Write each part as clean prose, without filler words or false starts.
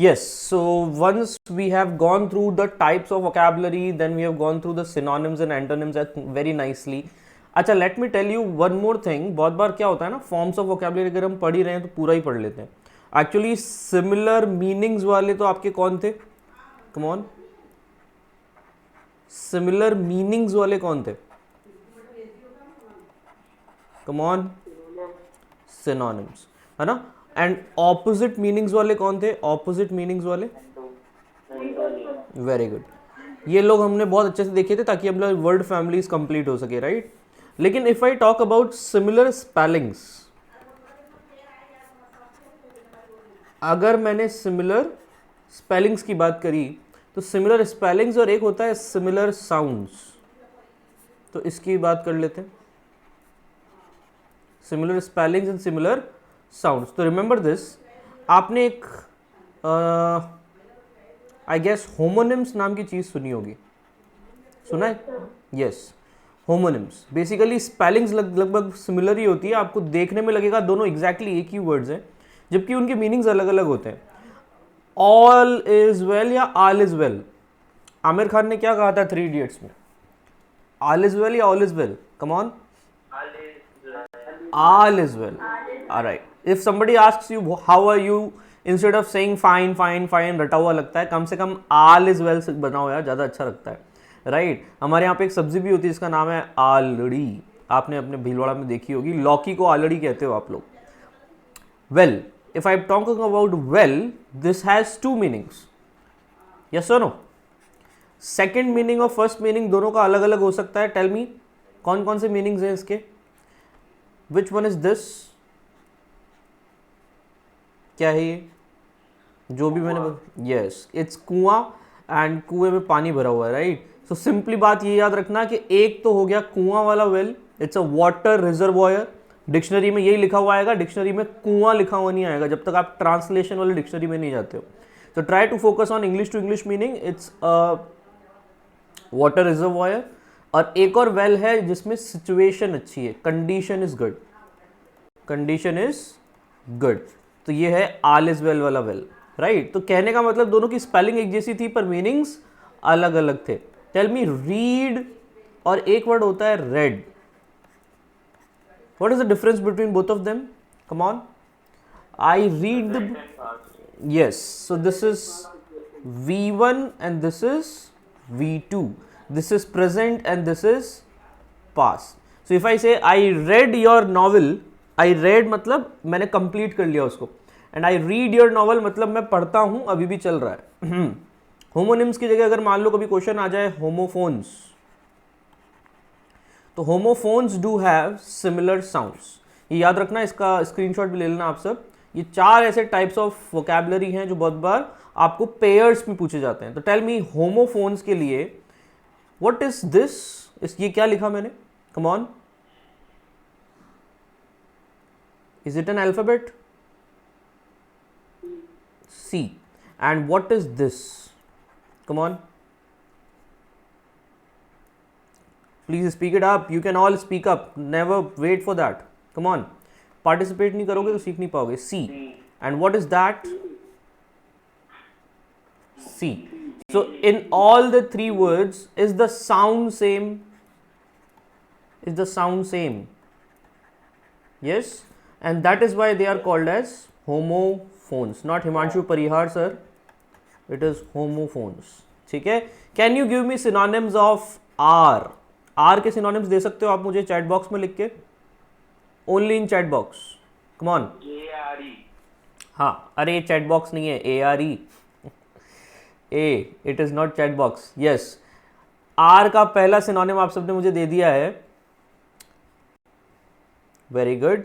Yes, so once we have gone through the types of vocabulary, then we have gone through the synonyms and antonyms very nicely. अच्छा, let me tell you one more thing. बहुत बार क्या होता है ना, forms of vocabulary अगर हम पढ़ ही रहे हैं तो पूरा ही पढ़ लेते हैं. एक्चुअली सिमिलर मीनिंग्स वाले तो आपके कौन थे? कम ऑन, सिमिलर मीनिंग्स वाले कौन थे? कम ऑन, सिनोनिम्स, है ना. एंड ऑपोजिट मीनिंग्स वाले कौन थे? ऑपोजिट मीनिंग्स वाले, वेरी गुड. ये लोग हमने बहुत अच्छे से देखे थे ताकि हम लोग वर्ड फैमिलीज कंप्लीट हो सके, राइट. लेकिन if I talk about similar spellings, अगर मैंने सिमिलर स्पेलिंग्स की बात करी तो सिमिलर स्पेलिंग्स और एक होता है सिमिलर साउंड्स, तो इसकी बात कर लेते हैं. Similar spellings and similar sounds. तो रिमेंबर दिस, आपने एक आई गेस होमोनिम्स नाम की चीज सुनी होगी. सुना है? यस, होमोनिम्स बेसिकली स्पेलिंग्स लगभग सिमिलर ही होती है. आपको देखने में लगेगा दोनों एग्जैक्टली एक ही वर्ड्स हैं, जबकि उनके मीनिंग्स अलग अलग होते हैं. ऑल इज वेल या all is well, Aamir Khan ने क्या कहा था 3 इडियट्स में? ऑल इज वेल या all is well? Come on, all is well. All right, if somebody asks you how are you, instead of saying fine fine fine रटा हुआ लगता है, कम से कम all is well से बनाओ यार, ज़्यादा अच्छा लगता है, राइट. हमारे यहाँ पे एक सब्जी भी होती है, इसका नाम है आलड़ी. आपने अपने भीलवाड़ा में देखी होगी, लौकी को आलड़ी कहते हो आप लोग. Well, if I am talking about well, this has 2 meanings. Yes और नो? सेकेंड मीनिंग और फर्स्ट मीनिंग दोनों का अलग अलग हो सकता है. टेल मी, कौन कौन से मीनिंग्स हैं इसके? Which one is this? क्या है ये? जो भी मैंने यस, इट्स कुआं, एंड कुएं में पानी भरा हुआ है, राइट. सो सिंपली बात ये याद रखना कि एक तो हो गया कुआं वाला well, it's a water reservoir. Dictionary में यही लिखा हुआ आएगा, डिक्शनरी में कुआं लिखा हुआ नहीं आएगा जब तक आप ट्रांसलेशन वाले डिक्शनरी में नहीं जाते हो. तो try to focus on English to English meaning. It's a water reservoir. और एक और वेल है जिसमें सिचुएशन अच्छी है, condition is good, condition is good. तो ये है ऑल इज वेल वाला वेल, राइट. तो कहने का मतलब दोनों की स्पेलिंग एक जैसी थी पर मीनिंग्स अलग अलग थे. टेल मी, रीड और एक वर्ड होता है red. What is the difference between both of them? Come on. I read the, yes, so this is V1 and this is V2. This is present and this is past. So if I say I read your novel, I read मतलब मैंने complete कर लिया उसको, and I read your novel मतलब मैं पढ़ता हूँ, अभी भी चल रहा है. होमोनिम्स की जगह अगर मान लो कभी क्वेश्चन आ जाए होमोफोन्स, तो homophones do have similar sounds. ये याद रखना, इसका स्क्रीनशॉट भी ले लेना आप सब. ये 4 ऐसे टाइप्स ऑफ वोकैबुलरी हैं जो बहुत बार आपको पेयर्स में पूछे जाते हैं. तो टेल मी, होमोफोन्स के लिए What is this? ये क्या लिखा मैंने? Come on. Is it an alphabet? C. And what is this? Come on. Please speak it up. You can all speak up. Never wait for that. Come on. Participate नहीं करोगे तो सीख नहीं पाओगे. C. And what is that? C. So in all the 3 words, is the sound same? Is the sound same? Yes, and that is why they are called as homophones. Not Himanshu Parihar sir, it is homophones. ठीक है? Can you give me synonyms of R? R के synonyms दे सकते हो आप मुझे chat box में लिख के? Only in chat box. Come on. ARE. हाँ, अरे चैट बॉक्स नहीं है, ARE. A, it is not chat box. Yes, R का पहला सिनोनिम आप सबने मुझे दे दिया है. Very good.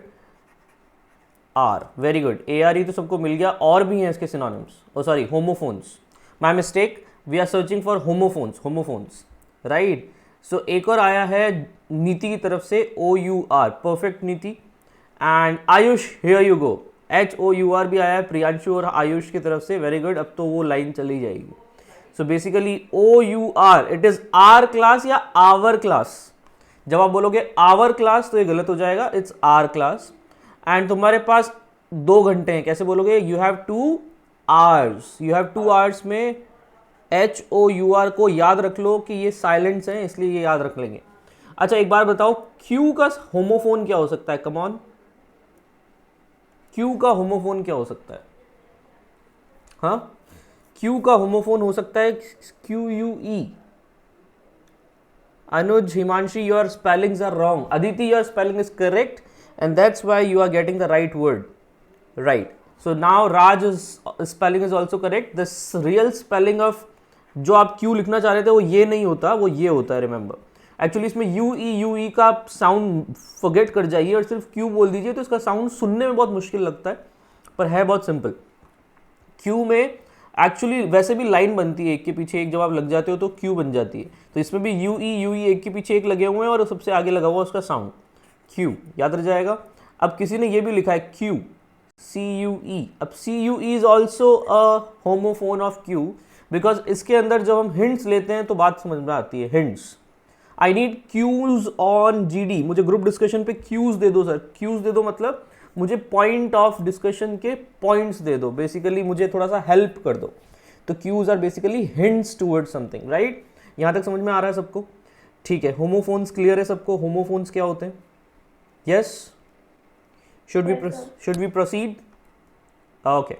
R, very good. ARE तो सबको मिल गया. और भी हैं इसके synonyms. Oh sorry, homophones. My mistake. We are searching for homophones. Homophones, right. So एक और आया है नीति की तरफ से, OUR, perfect Niti. And Ayush, here you go. HOUR भी आया है प्रियांशु और आयुष की तरफ से. Very good. अब तो वो लाइन चली जाएगी. So basically OUR, it is our class या आवर क्लास. जब आप बोलोगे आवर क्लास तो ये गलत हो जाएगा. It's are class. एंड तुम्हारे पास 2 घंटे हैं. कैसे बोलोगे? You have 2 hours, you have 2 hours में HOUR को याद रख लो कि ये साइलेंट्स हैं, इसलिए ये याद रख लेंगे। अच्छा एक बार बताओ, Q का होमोफोन क्या हो सकता है? कम ऑन, Q का होमोफोन क्या हो सकता है? हाँ, Q का होमोफोन हो सकता है QUE। Anuj, Himanshi, your spellings are wrong. Aditi, your spelling is correct, and that's why you are getting the right word. Right. So now Raj's spelling is also correct. The real spelling of जो आप Q लिखना चाह रहे थे वो ये नहीं होता, वो ये होता है, रिमेंबर। एक्चुअली इसमें UE का साउंड फॉरगेट कर जाइए और सिर्फ Q बोल दीजिए, तो इसका साउंड सुनने में बहुत मुश्किल लगता है, पर है बहुत सिंपल। Q में एक्चुअली वैसे भी लाइन बनती है, एक के पीछे एक, जब आप लग जाते हो तो Q बन जाती है, तो इसमें भी UE एक के पीछे एक लगे हुए हैं और सबसे आगे लगा हुआ उसका साउंड Q, याद रह जाएगा। अब किसी ने ये भी लिखा है Q, CUE। अब CUE is also a homophone of Q, because इसके अंदर जब हम हिंट्स लेते हैं तो बात समझ में आती है। Hints, I need cues on GD, मुझे ग्रुप डिस्कशन पे क्यूज दे दो सर। क्यूज दे दो मतलब मुझे पॉइंट ऑफ डिस्कशन के पॉइंट्स दे दो, बेसिकली मुझे थोड़ा सा हेल्प कर दो। तो cues are basically hints towards something, right? यहाँ तक समझ में आ रहा है सबको? ठीक है, होमोफोन्स क्लियर है सबको? होमोफोन्स क्या होते हैं? Yes, should we proceed? Okay,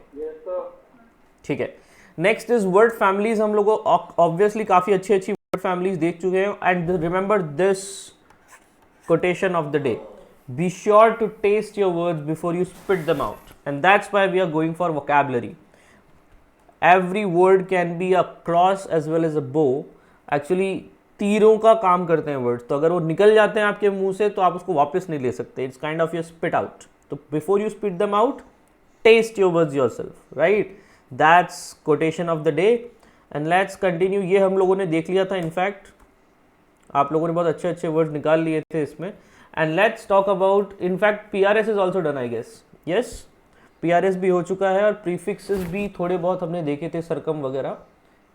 ठीक है। Next is word families. हम लोग ऑब्वियसली काफी अच्छी अच्छी वर्ड फैमिलीज देख चुके हैं, and remember this quotation of the day: be sure to taste your words before you spit them out, and that's why we are going for vocabulary. Every word can be a cross as well as a bow. Actually तीरों का काम करते हैं words, तो अगर वो निकल जाते हैं आपके मुंह से तो आप उसको वापस नहीं ले सकते। It's kind of your spit out. तो before you spit them out, test your words yourself, right? That's quotation of the day. And let's continue. ये हम लोगों ने देख लिया था, इनफैक्ट आप लोगों ने बहुत अच्छे अच्छे वर्ड निकाल लिए थे इसमें। And let's talk about, in fact PRS is also done, I guess. Yes, PRS भी हो चुका है, और प्रीफिक्सेस भी थोड़े बहुत हमने देखे थे, सरकम वगैरह।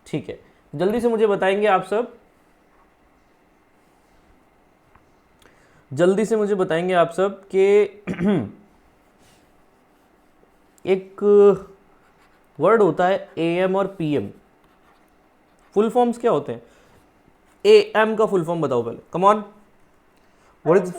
ठीक है, जल्दी से मुझे बताएंगे आप सब, जल्दी से मुझे बताएंगे आप सब कि एक वर्ड होता है AM और PM, फुल फॉर्म्स क्या होते हैं? AM का फुल फॉर्म बताओ पहले, कम ऑन। What is?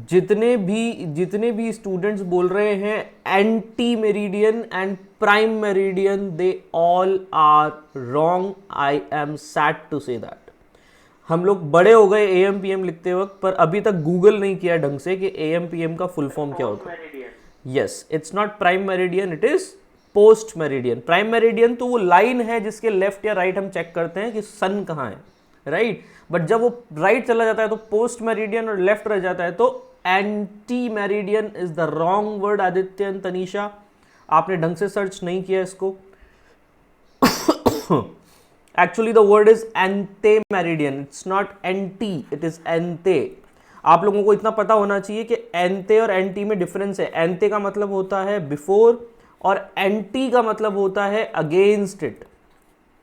जितने भी स्टूडेंट्स बोल रहे हैं anti meridian and prime meridian, they all are wrong. I am sad to say that. हम लोग बड़े हो गए AM PM लिखते वक्त, पर अभी तक गूगल नहीं किया ढंग से कि AM PM का फुल फॉर्म क्या होता है। Yes, it's not prime meridian, it is post meridian. Prime meridian तो वो लाइन है जिसके लेफ्ट या राइट हम चेक करते हैं कि सन कहाँ है, राइट? बट जब वो राइट चला जाता है तो पोस्ट मेरिडियन, और लेफ्ट रह जाता है तो anti meridian is the wrong word. Aditya and Tanisha, आपने ढंग से सर्च नहीं किया इसको। Actually the word is ante meridian, it's not anti, it is ante. आप लोगों को इतना पता होना चाहिए कि एंटे और एंटी में डिफरेंस है। एंटे का मतलब होता है बिफोर, और एंटी का मतलब होता है अगेंस्ट इट।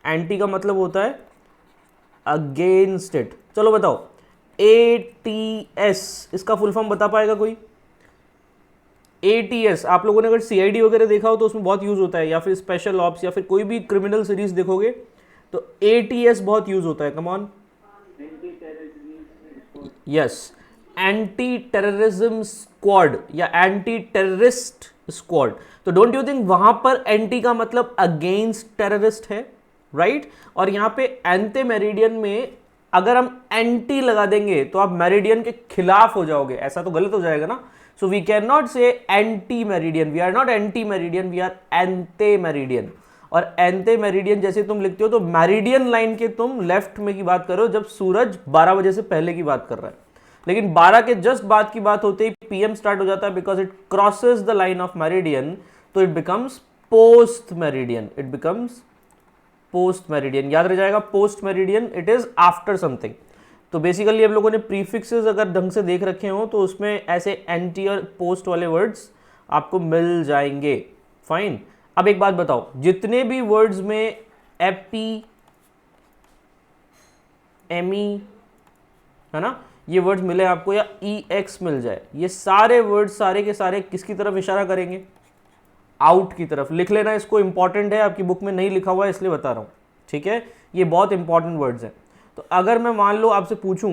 एंटी का मतलब होता है अगेंस्ट इट। चलो बताओ, ATS इसका फुल फॉर्म बता पाएगा कोई? ATS आप लोगों ने अगर CID वगैरह देखा हो तो उसमें बहुत यूज होता है, या फिर स्पेशल ऑप्स, या फिर कोई भी क्रिमिनल सीरीज देखोगे तो ATS बहुत यूज होता है। Come on. Yes, anti terrorism squad या एंटी टेररिस्ट स्क्वाड। तो डोंट यू थिंक वहां पर एंटी का मतलब अगेंस्ट टेररिस्ट है, राइट? और यहाँ पे एंटे मेरिडियन में अगर हम एंटी लगा देंगे तो आप मेरिडियन के खिलाफ हो जाओगे, ऐसा तो गलत हो जाएगा ना। So we can not say anti meridian, we are not anti meridian, we are ante meridian. और एंटे मेरिडियन जैसे तुम लिखते हो तो मेरिडियन लाइन के तुम लेफ्ट में की बात करो जब सूरज 12 बजे से पहले की बात कर रहा है, लेकिन 12 के जस्ट बाद की बात होते ही PM स्टार्ट हो जाता है, because it crosses the line of meridian, तो it becomes post meridian. It becomes post meridian, याद रह जाएगा। Post meridian it is after something. तो बेसिकली हम लोगों ने प्रीफिक्सेस अगर ढंग से देख रखे हो तो उसमें ऐसे एंटी और पोस्ट वाले वर्ड्स आपको मिल जाएंगे। फाइन। अब एक बात बताओ, जितने भी वर्ड्स में एपी, एमी, है ना, ये वर्ड्स मिले आपको या EX मिल जाए, ये सारे वर्ड्स सारे के सारे किसकी तरफ इशारा करेंगे? आउट की तरफ। लिख लेना इसको, इंपॉर्टेंट है, आपकी बुक में नहीं लिखा हुआ है इसलिए बता रहा हूँ, ठीक है? ये बहुत इंपॉर्टेंट वर्ड्स हैं। तो अगर मैं मान लो आपसे पूछूं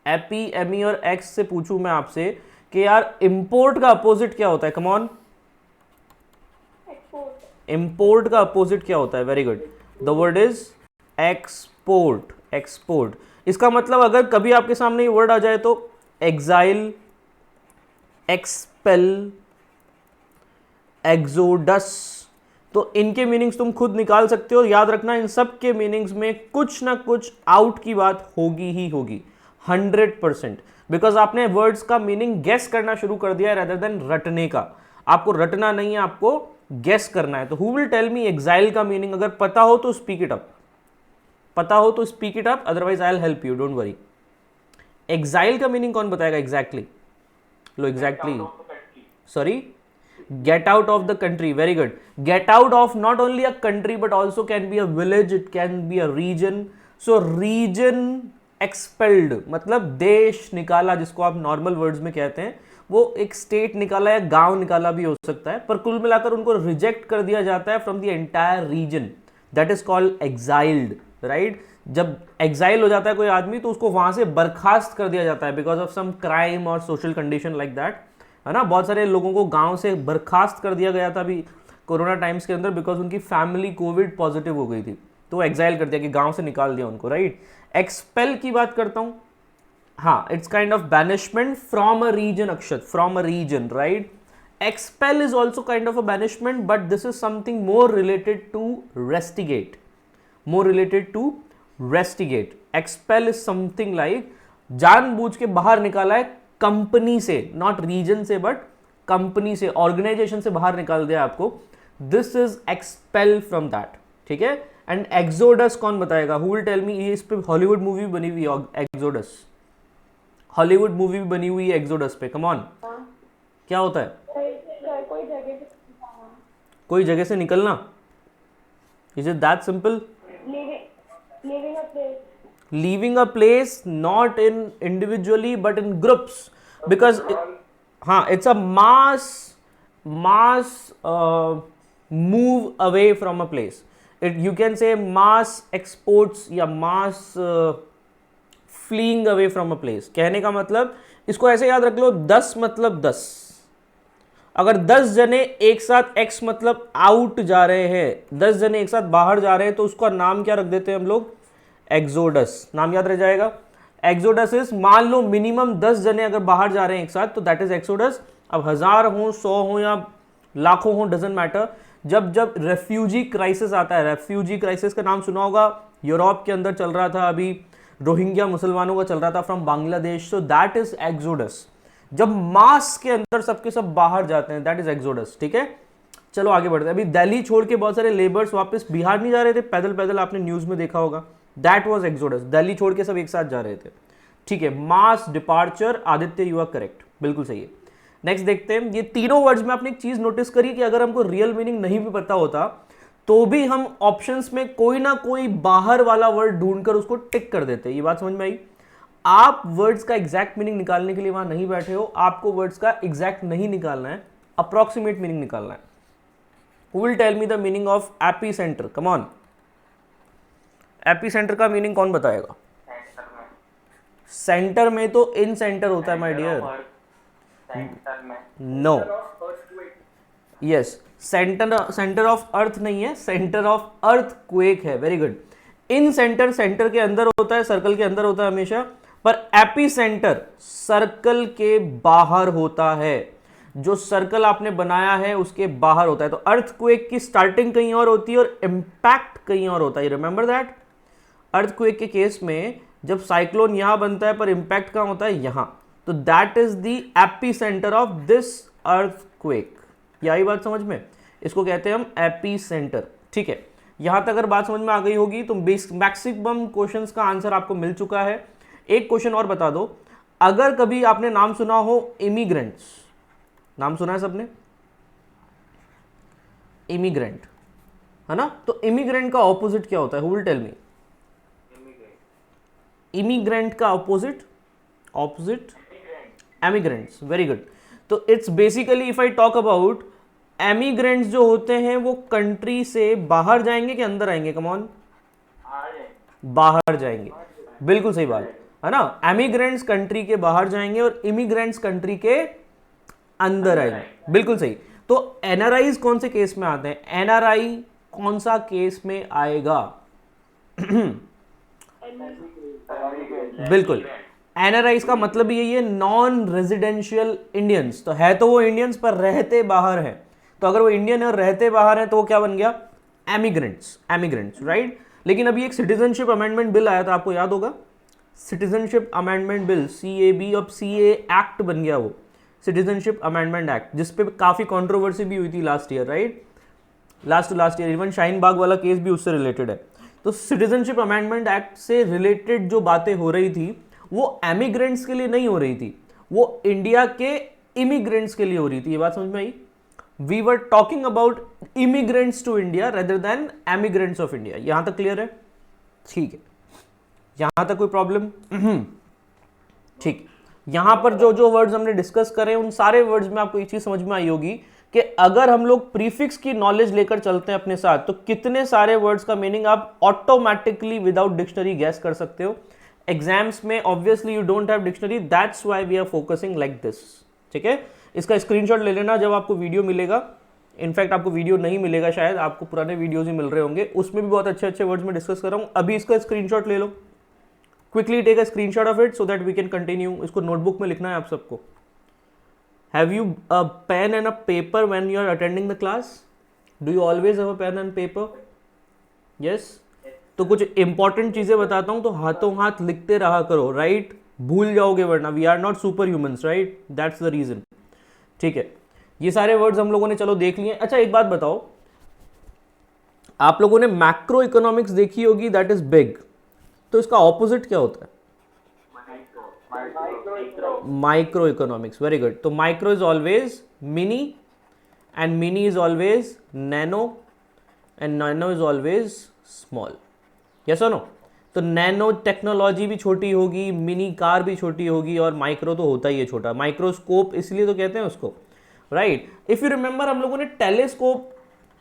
एपी, एमी और एक्स से पूछूं मैं आपसे कि यार इंपोर्ट का अपोजिट क्या होता है? कम ऑन, इंपोर्ट का अपोजिट क्या होता है? Very good, the word is export. Export, इसका मतलब अगर कभी आपके सामने ये वर्ड आ जाए तो एग्जाइल, एक्सपेल, एक्सोडस, तो इनके मीनिंग्स तुम खुद निकाल सकते हो। याद रखना इन सब के मीनिंग्स में कुछ ना कुछ आउट की बात होगी ही होगी, 100%, बिकॉज आपने वर्ड्स का मीनिंग गेस करना शुरू कर दिया रेदर देन रटने का। आपको रटना नहीं है, आपको गेस करना है। तो who will tell me exile का मीनिंग? अगर पता हो तो स्पीक इट अप, पता हो तो speak it up, otherwise I will help you, don't worry. Exile का मीनिंग कौन बताएगा exactly? Low exactly, sorry, get out of the country. Very good. Get out of not only a country but also can be a village, it can be a region. So region expelled मतलब देश निकाला, जिसको आप normal words में कहते हैं, वो एक स्टेट निकाला या गांव निकाला भी हो सकता है, पर कुल मिलाकर उनको रिजेक्ट कर दिया जाता है from the entire reason, that is called exiled, right? जब एक्साइल हो जाता है कोई आदमी तो उसको वहां से बर्खास्त कर दिया जाता है बिकॉज ऑफ सम क्राइम और सोशल कंडीशन लाइक दैट, है ना? बहुत सारे लोगों को गांव से बर्खास्त कर दिया गया था अभी कोरोना टाइम्स के अंदर बिकॉज उनकी फैमिली कोविड पॉजिटिव हो गई थी, तो एक्साइल कर दिया कि गांव से निकाल दिया उनको, राइट? एक्सपेल की बात करता हूं, हाँ, it's kind of banishment from a region, Akshat, from a region, right? Expel is also kind of a banishment but this is something more related to rusticate, more related to restigate. Expel is something like जानबूझ के बाहर निकाला है company से, not reason से but company से, organisation से बाहर निकाल दिया आपको, this is expel from that, ठीक है? एंड एक्सोडस कौन बताएगा? Who will tell me? ये इस पे हॉलीवुड मूवी बनी हुई है एक्सोडस, हॉलीवुड मूवी बनी हुई है एक्सोडस पे, कम ऑन, क्या होता है? कोई जगह से निकलना, is it that simple? Leaving a place, not in individually but in groups, because it's a mass move away from a place. You can say mass exports या mass fleeing away from a place. कहने का मतलब, इसको ऐसे याद रख लो, 10 मतलब 10, अगर 10 जने एक साथ x मतलब आउट जा रहे हैं, 10 जने एक साथ बाहर जा रहे हैं, तो उसका नाम क्या रख देते हैं हम लोग? एक्सोडस, नाम याद रह जाएगा। एक्सोडस इज, मान लो मिनिमम 10 जने अगर बाहर जा रहे हैं एक साथ तो दैट इज एक्सोडस। अब 1000 हो, 100 हो या लाखों हो, डजेंट मैटर, जब जब रेफ्यूजी क्राइसिस आता है, रेफ्यूजी क्राइसिस का नाम सुना होगा, यूरोप के अंदर चल रहा था अभी, रोहिंग्या मुसलमानों का चल रहा था from Bangladesh, so that is exodus. जब मास के अंदर सबके सब बाहर जाते हैं, दैट इज एक्सोडस, ठीक है? चलो आगे बढ़ते हैं। अभी दिल्ली छोड़ के बहुत सारे लेबर्स वापस बिहार नहीं जा रहे थे पैदल पैदल, आपने न्यूज में देखा होगा, दैट वाज एक्सोडस। दिल्ली छोड़ के सब एक साथ जा रहे थे, ठीक है? Mass departure, Aditya you are correct, बिल्कुल सही है। नेक्स्ट देखते हैं, ये तीनों वर्ड्स में आपने एक चीज नोटिस करी कि अगर हमको रियल मीनिंग नहीं भी पता होता तो भी हम ऑप्शंस में कोई ना कोई बाहर वाला वर्ड ढूंढकर उसको टिक कर देते हैं। ये बात समझ में आई? आप वर्ड्स का एग्जैक्ट मीनिंग निकालने के लिए वहां नहीं बैठे हो, आपको वर्ड्स का एग्जैक्ट नहीं निकालना है, अप्रोक्सीमेट मीनिंग निकालना है। Who will tell me the meaning of epicentre? Come on, epicentre का मीनिंग कौन बताएगा? सेंटर में तो इन सेंटर होता है my dear, no, yes, centre of earth नहीं है, सेंटर ऑफ अर्थ क्वेक है, very good. In centre, centre के अंदर होता है, सर्कल के अंदर होता है हमेशा, पर एपीसेंटर सर्कल के बाहर होता है। जो सर्कल आपने बनाया है उसके बाहर होता है। तो अर्थक्वेक की स्टार्टिंग कहीं और होती है और इंपैक्ट कहीं और होता है, रिमेंबर दैट। अर्थक्वेक के केस में जब साइक्लोन यहां बनता है पर इंपैक्ट कहां होता है? यहां, तो that is the epicentre of this earthquake. यही बात समझ में, इसको कहते हैं हम एपीसेंटर, ठीक है? यहां तक अगर बात समझ में आ गई होगी तो मैक्सिमम क्वेश्चंस का आंसर आपको मिल चुका है। एक क्वेश्चन और बता दो, अगर कभी आपने नाम सुना हो इमिग्रेंट्स, नाम सुना है सबने? इमिग्रेंट, है ना? तो इमिग्रेंट का ऑपोजिट क्या होता है? Who will tell me? Immigrant का opposite, opposite emigrants, very good. तो it's basically if I talk about emigrants जो होते हैं वो कंट्री से बाहर जाएंगे कि अंदर आएंगे, कम ऑन, बाहर जाएंगे, बिल्कुल सही बात है ना। एमिग्रेंट्स कंट्री के बाहर जाएंगे और इमिग्रेंट्स कंट्री के अंदर आएंगे, बिल्कुल सही। तो एनआरआई कौन से केस में आते हैं, एनआरआई कौन सा केस में आएगा? बिल्कुल, एनआरआई का मतलब यही है, नॉन रेजिडेंशियल इंडियंस। तो है तो वो इंडियंस पर रहते बाहर है, तो अगर वो इंडियन है और रहते बाहर है तो वो क्या बन गया, एमिग्रेंट्स, एमिग्रेंट्स, राइट। लेकिन अभी एक सिटीजनशिप अमेंडमेंट बिल आया था, आपको याद होगा, सिटीजनशिप अमेंडमेंट बिल, CAB, अब CA एक्ट बन गया वो, सिटीजनशिप अमेंडमेंट एक्ट, जिसपे काफी कंट्रोवर्सी भी हुई थी last year, right, last year, even Shaheen Bagh वाला केस भी उससे रिलेटेड है। तो सिटीजनशिप अमेंडमेंट एक्ट से रिलेटेड जो बातें हो रही थी वो एमिग्रेंट्स के लिए नहीं हो रही थी, वो इंडिया के इमिग्रेंट्स के लिए हो रही थी। ये बात समझ में आई? We were talking about immigrants to India rather than emigrants of India. यहां तक क्लियर है? ठीक है, यहां तक कोई प्रॉब्लम? ठीक। यहां पर जो जो वर्ड्स हमने डिस्कस करे उन सारे वर्ड्स में आपको एक चीज समझ में आई होगी कि अगर हम लोग प्रीफिक्स की नॉलेज लेकर चलते हैं अपने साथ तो कितने सारे वर्ड्स का मीनिंग आप ऑटोमेटिकली विदाउट डिक्शनरी गैस कर सकते हो। एग्जाम्स में obviously you don't have dictionary, that's why we are focusing like this. ठीक है, इसका स्क्रीनशॉट ले लेना जब आपको वीडियो मिलेगा। इनफैक्ट आपको वीडियो नहीं मिलेगा, शायद आपको पुराने वीडियोज ही मिल रहे होंगे, उसमें भी बहुत अच्छे अच्छे वर्ड्स में डिस्कस कर रहा हूं। अभी इसका स्क्रीनशॉट ले लो, quickly take a screenshot of it so that we can continue. इसको नोटबुक में लिखना है आप सबको। Have you a pen and a paper when you are attending the class? Do you always have a pen and paper? Yes. तो कुछ important चीजें बताता हूं तो हाथों हाथ लिखते रहा करो, राइट? भूल जाओगे वरना, we are not super humans, right? That's the reason. ठीक है, ये सारे वर्ड्स हम लोगों ने चलो देख लिए। अच्छा एक बात बताओ, आप लोगों ने मैक्रो इकोनॉमिक्स देखी होगी, दैट इज बिग, तो इसका ऑपोजिट क्या होता है? Micro economics, very good. तो micro is always mini and mini is always nano and nano is always small. Yes और नो? तो नैनो टेक्नोलॉजी भी छोटी होगी, मिनी कार भी छोटी होगी और माइक्रो तो होता ही है छोटा। माइक्रोस्कोप इसलिए तो कहते हैं उसको, राइट? इफ यू रिमेंबर हम लोगों ने टेलीस्कोप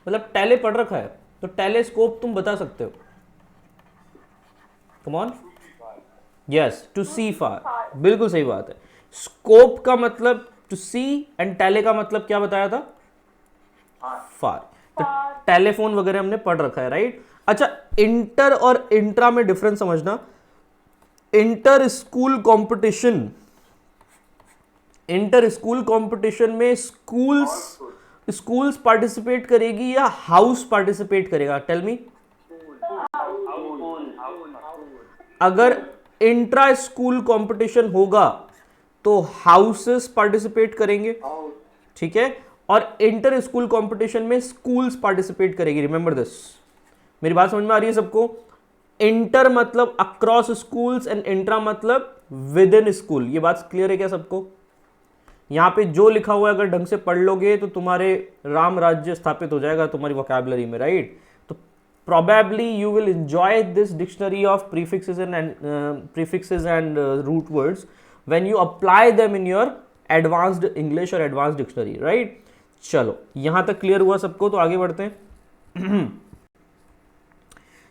मतलब टेले पढ़ रखा है, तो टेलीस्कोप तुम बता सकते हो? कम ऑन, यस, टू सी फार, बिल्कुल सही बात है। स्कोप का मतलब टू सी एंड टेले का मतलब क्या बताया था? फार। तो टेलीफोन वगैरह हमने पढ़ रखा है, राइट? अच्छा, इंटर और इंट्रा में डिफरेंस समझना। Inter school competition, inter school competition में स्कूल्स पार्टिसिपेट करेगी या हाउस पार्टिसिपेट करेगा? Tell me. अगर इंट्रा स्कूल कंपटीशन होगा तो हाउसेस पार्टिसिपेट करेंगे, ठीक है, और इंटर स्कूल कंपटीशन में स्कूल्स पार्टिसिपेट करेगी। Remember this. मेरी बात समझ में आ रही है सबको? इंटर मतलब अक्रॉस स्कूल्स एंड इंट्रा मतलब विद इन स्कूल। ये बात क्लियर है क्या सबको? यहां पे जो लिखा हुआ है अगर ढंग से पढ़ लोगे तो तुम्हारे राम राज्य स्थापित हो जाएगा तुम्हारी वोकैबुलरी में, राइट? तो probably you will enjoy this dictionary of prefixes and root words when you apply them in your advanced English or advanced dictionary, right? चलो यहां तक क्लियर हुआ सबको, तो आगे बढ़ते हैं।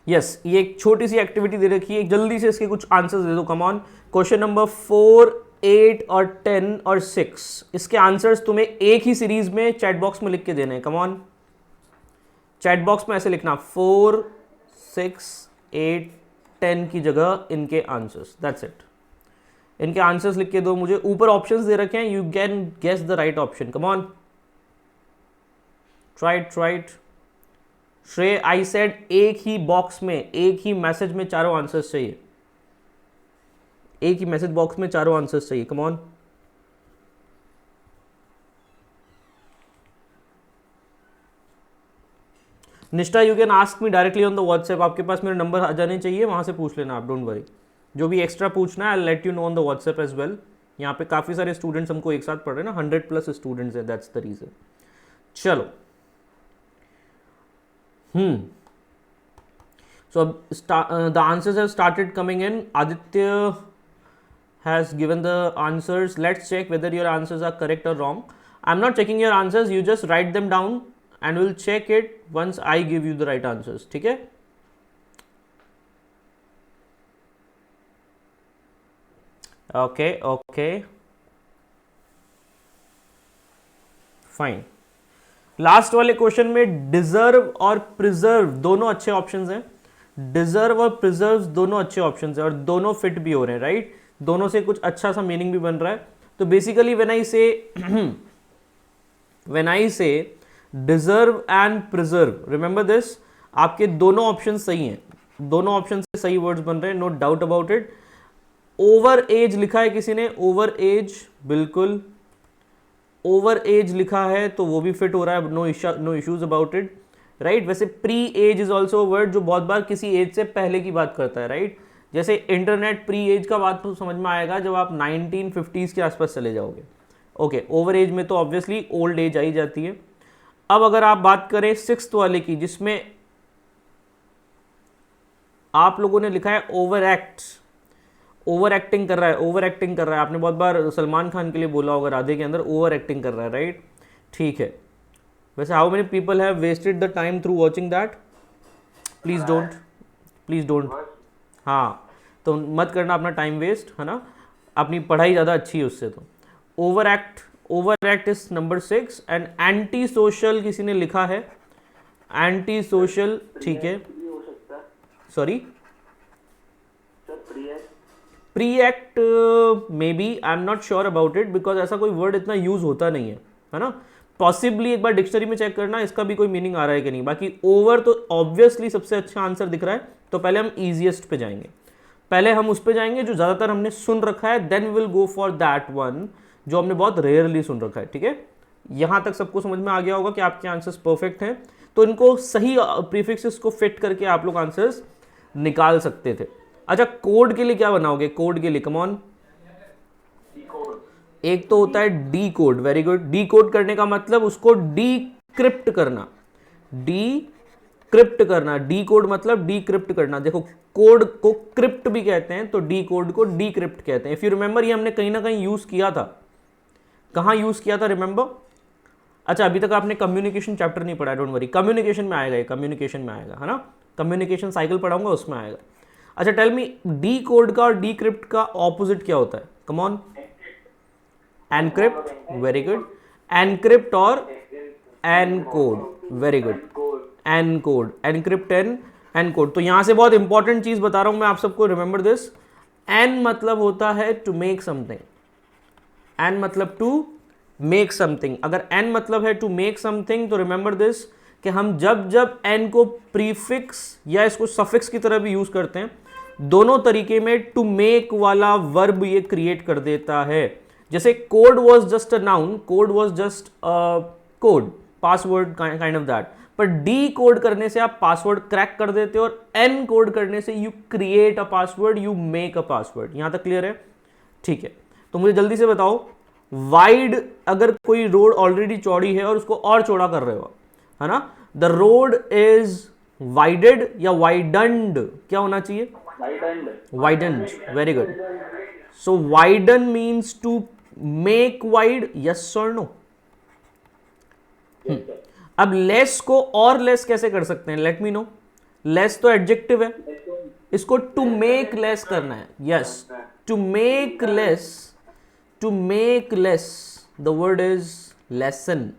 यस, ये एक छोटी सी एक्टिविटी दे रखी है, जल्दी से इसके कुछ आंसर्स दे दो। कम ऑन, क्वेश्चन नंबर 4, 8 और 10 और 6, इसके आंसर्स तुम्हें एक ही सीरीज में चैट बॉक्स में लिख के देने हैं। कम ऑन, चैट बॉक्स में ऐसे लिखना 4, 6, 8, 10 की जगह इनके आंसर्स, दैट्स इट। इनके आंसर्स लिख के दो मुझे। ऊपर ऑप्शंस दे रखे हैं, you can guess the right option. Come on, try it. Shrey, I said एक ही बॉक्स में, एक ही मैसेज में चारों आंसर्स चाहिए, एक ही मैसेज बॉक्स में चारों आंसर्स चाहिए। कम ऑन, निष्ठा, you can ask me directly on the WhatsApp. आपके पास मेरा नंबर आ जाने चाहिए, वहां से पूछ लेना आप, डोंट वरी। जो भी एक्स्ट्रा पूछना है I let you know on the WhatsApp as well. यहाँ पे काफी सारे स्टूडेंट्स हमको एक साथ पढ़ रहे हैं ना, 100+ स्टूडेंट्स हैं, दैट्स द रीजन। चलो, So the answers have started coming in. Aditya has given the answers. Let's check whether your answers are correct or wrong. I'm not checking your answers, you just write them down and we'll check it once I give you the right answers. ठीक है? Okay, fine. Last वाले question में deserve और preserve दोनों अच्छे options हैं. Deserve और preserve दोनों अच्छे ऑप्शंस हैं और दोनों फिट भी हो रहे हैं, राइट? दोनों से कुछ अच्छा सा मीनिंग भी बन रहा है. तो बेसिकली व्हेन आई से deserve and preserve, remember this, आपके दोनों ऑप्शन सही हैं, दोनों ऑप्शन से सही वर्ड्स बन रहे हैं, no doubt about it. Over age लिखा है किसी ने, ओवर एज, बिल्कुल ओवर एज लिखा है तो वो भी फिट हो रहा है, no issues about it, right? वैसे pre age is also word जो बहुत बार किसी एज से पहले की बात करता है, राइट? जैसे इंटरनेट प्री एज का बात तो समझ में आएगा जब आप 1950s के आसपास चले जाओगे. ओके, ओवर एज में तो ऑब्वियसली ओल्ड एज आई जाती है. अब अगर आप बात करें सिक्स्थ वाले की, जिसमें आप लोगों ने लिखा है ओवर एक्ट, ओवर एक्टिंग कर रहा है, ओवर एक्टिंग कर रहा है. आपने बहुत बार सलमान खान के लिए बोला होगा राधे के अंदर, ओवर एक्टिंग कर रहा है, राइट? ठीक है. वैसे how many people have wasted the time through watching that? Please don't. हाँ, तो मत करना अपना टाइम वेस्ट, है ना? अपनी पढ़ाई ज़्यादा अच्छी है उससे. तो over act is number 6. And anti social किसी ने लिखा है, एंटी सोशल, ठीक है. Sorry, pre act may be, I am not sure about it because ऐसा कोई वर्ड इतना यूज होता नहीं है ना? पॉसिबली एक बार डिक्शनरी में चेक करना इसका भी कोई मीनिंग आ रहा है कि नहीं. बाकी ओवर तो ऑब्वियसली सबसे अच्छा आंसर दिख रहा है. तो पहले हम ईजिएस्ट पे जाएंगे, पहले हम उस पे जाएंगे जो ज़्यादातर हमने सुन रखा है, then will go for that one जो हमने बहुत रेयरली सुन रखा है. ठीक है, यहाँ तक सबको समझ में आ गया होगा कि आपके आंसर्स परफेक्ट हैं. तो इनको सही प्रीफिक्सेस को फिट करके आप लोग आंसर्स निकाल सकते थे. अच्छा, कोड के लिए क्या बनाओगे? कोड के लिए कम ऑन, एक तो होता है D code. Very good. D code करने का मतलब उसको डीक्रिप्ट करना, डीक्रिप्ट करना. डी कोड मतलब डीक्रिप्ट करना. देखो, कोड को क्रिप्ट भी कहते हैं तो डी कोड को डीक्रिप्ट कहते हैं. इफ यू रिमेंबर, ये हमने कहीं ना कहीं यूज किया था. कहाँ यूज किया था, रिमेंबर? अच्छा, अभी तक आपने कम्युनिकेशन चैप्टर नहीं पढ़ा, डोंट वरी, कम्युनिकेशन में आएगा, ये कम्युनिकेशन में आएगा, है ना? कम्युनिकेशन साइकिल पढ़ाऊंगा, उसमें आएगा. अच्छा, टेल मी, डी कोड का और डीक्रिप्ट का ऑपोजिट क्या होता है? Come on. Encrypt. Very good. Encrypt और encode. Very good. Encode, encrypt, encode. तो यहां से बहुत इंपॉर्टेंट चीज बता रहा हूं मैं आप सबको, रिमेंबर दिस. एन मतलब होता है टू मेक समथिंग. एन मतलब टू मेक समथिंग. अगर एन मतलब है टू मेक समथिंग तो रिमेंबर दिस कि हम जब जब एन को प्रीफिक्स या इसको सफिक्स की तरह भी यूज करते हैं, दोनों तरीके में टू मेक वाला वर्ब ये क्रिएट कर देता है. जैसे code was just a noun, code was just code, password kind of that. पर डी कोड करने से आप पासवर्ड क्रैक कर देते हो और एन कोड करने से you create a password, you make a password. यहां तक क्लियर है? ठीक है. तो मुझे जल्दी से बताओ, वाइड, अगर कोई रोड ऑलरेडी चौड़ी है और उसको और चौड़ा कर रहे हो, है ना? द रोड इज वाइडेड या वाइडन्ड, क्या होना चाहिए? Widened. Very good. So widen means to make wide, yes और नो? अब लेस को और लेस कैसे कर सकते हैं? Let me know. लेस तो एडजेक्टिव है, इसको टू मेक लेस करना है. Yes, to make less, to make less, the word is lesson.